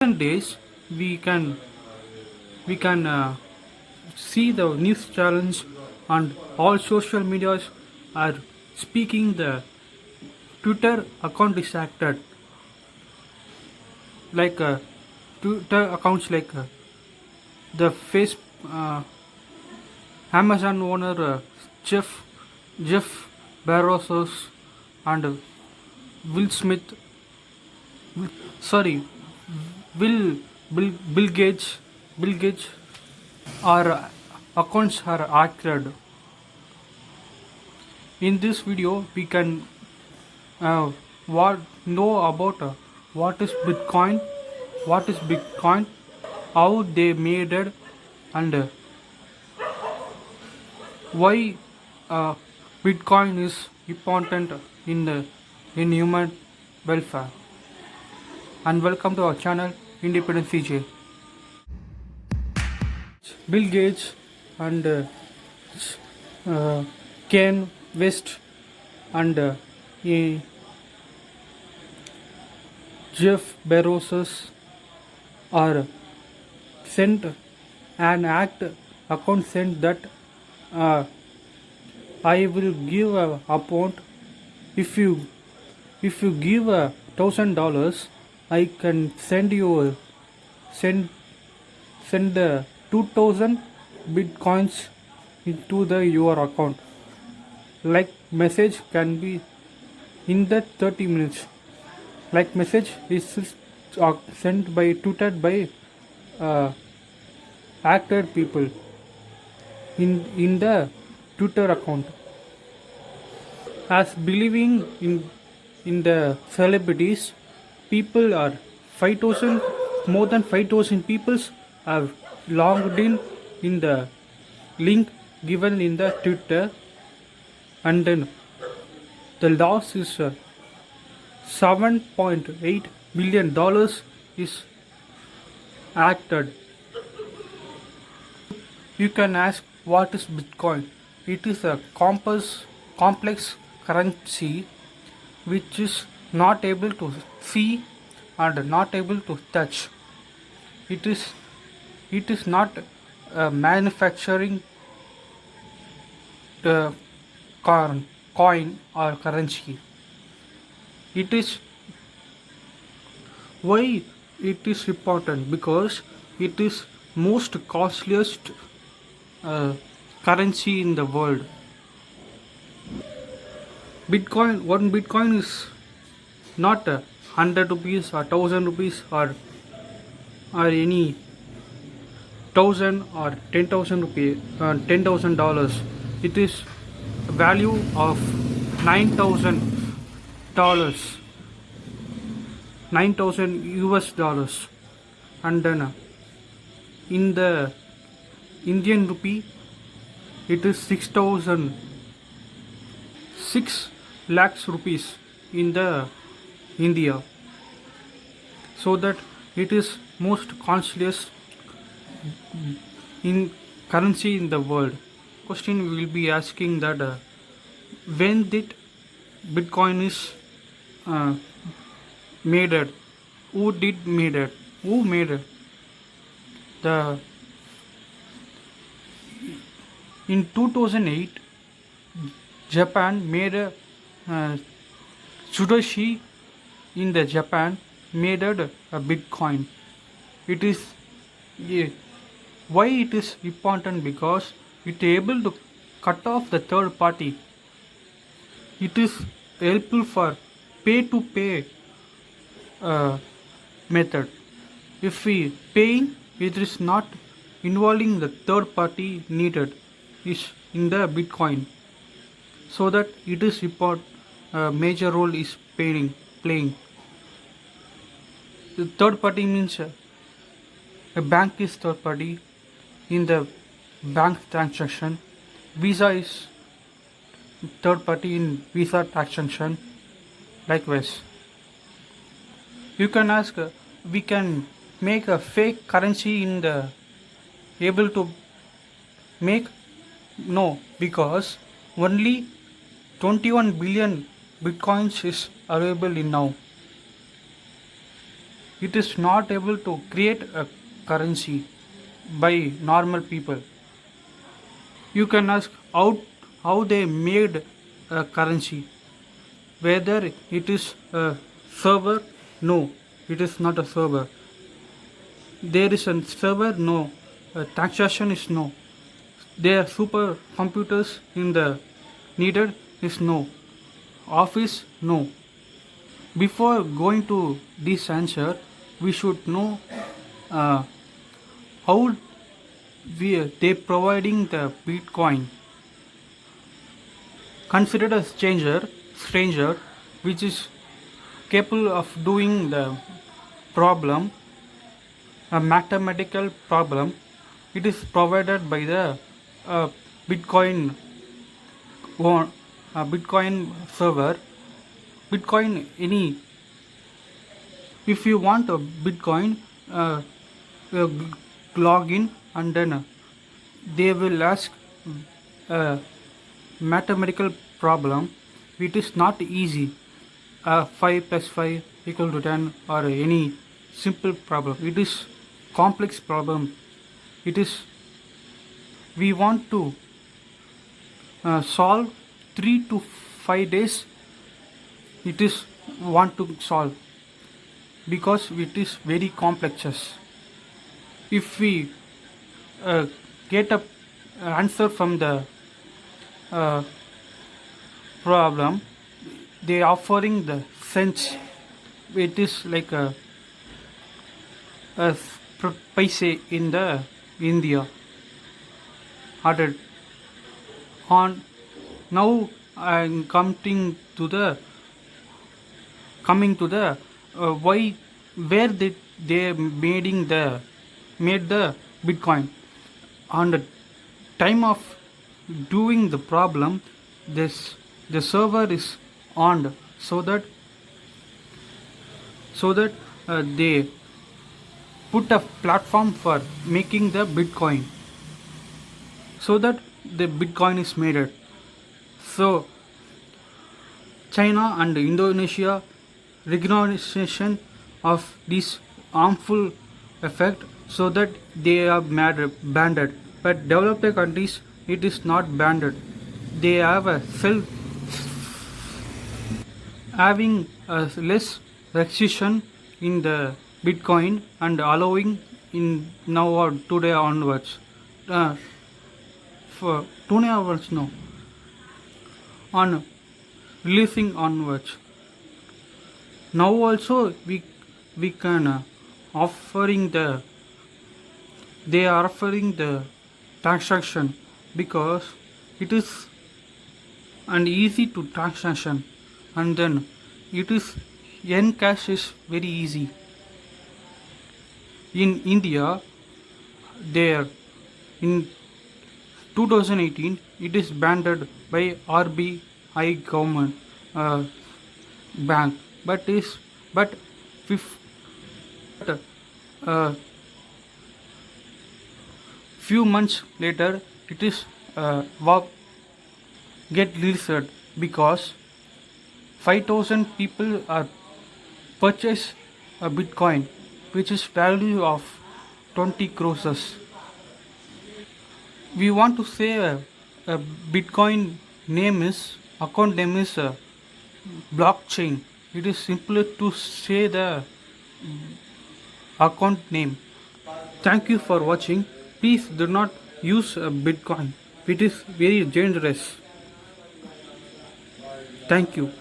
Recent days we can see the news challenge and all social medias are speaking the Twitter account is acted like Twitter accounts like the face uh, Amazon owner Jeff Bezos and Will Smith sorry Will Bill Gates our accounts are acted. In this video we can what know about what is Bitcoin, how they made it, and why uh, Bitcoin is important in human welfare. And welcome to our channel Independent CJ. Bill Gates and uh, Ken West and Jeff Bezos are sent an act account sent that uh, I will give a amount if you give $1,000. I can send send 2,000 bitcoins into the your account. Like message can be in that 30 minutes. Like message is sent by tweeted by uh, acted people in the Twitter account. As believing in the celebrities, people are 5,000 more than 5,000 peoples have logged in the link given in the Twitter, and then the loss is $7.8 billion is acted. You can ask what is Bitcoin? It is a complex currency which is not able to see and not able to touch. It is not manufacturing the coin or currency. It is why it is important because it is most costliest currency in the world. One Bitcoin is not 100 rupees or 1,000 rupees or any 1,000 or 10,000 rupees, $10,000. It is value of $9,000, 9,000 US dollars, and then in the Indian rupee it is 6 lakhs rupees in the India. So that it is most costliest in currency in the world. Question we will be asking that when did Bitcoin is uh, made it? Who did made it? Who made it? The in 2008 Japan made a Tsutoshi in the Japan made a Bitcoin. It is why it is important because it able to cut off the third party. It is helpful for pay to pay method. If we paying, it is not involving the third party needed is in the Bitcoin. So that it is important major role is playing. The third party means a bank is third party in the bank transaction. Visa is third party in Visa transaction. Likewise, you can ask. We can make a fake currency in the able to make no because only 21 billion bitcoins is available in now. it is not able to create a currency by normal people. You can ask how they made a currency. Whether it is a server? No, it is not a server. There is a server? No. A transaction is no. There are super computers in the needed is no. Office? No. Before going to this answer, we should know uh, how they providing the Bitcoin. Considered a stranger, which is capable of doing the problem, a mathematical problem. It is provided by the uh, Bitcoin Bitcoin server. Bitcoin any. If you want a Bitcoin, uh, log in and then they will ask a mathematical problem. It is not easy. 5 plus 5 equal to 10 or any simple problem. It is complex problem. It is we want to solve 3 to 5 days. It is want to solve because it is very complex. If we get a answer from the problem, they offering the cents. It is like a paise in the India. Added on now I'm coming to the why where they made the Bitcoin on the time of doing the problem. The server is on so that they put a platform for making the Bitcoin so that the Bitcoin is made. So China and Indonesia recognition of this harmful effect so that they are banned. But developed countries it is not banned. They have a having a less restriction in the Bitcoin and allowing in now or today onwards. For today onwards no. On releasing onwards. Now also we can offering the they are offering the transaction because it is and easy to transaction and then it is Encash is very easy. In India, there in 2018 it is banned by RBI government bank, but uh, few months later it is get released because 5,000 people are purchase a Bitcoin which is value of 20 crores. We want to say a Bitcoin name is account name is blockchain. It is simpler to say the account name. Thank you for watching. Please do not use a Bitcoin. It is very dangerous. Thank you.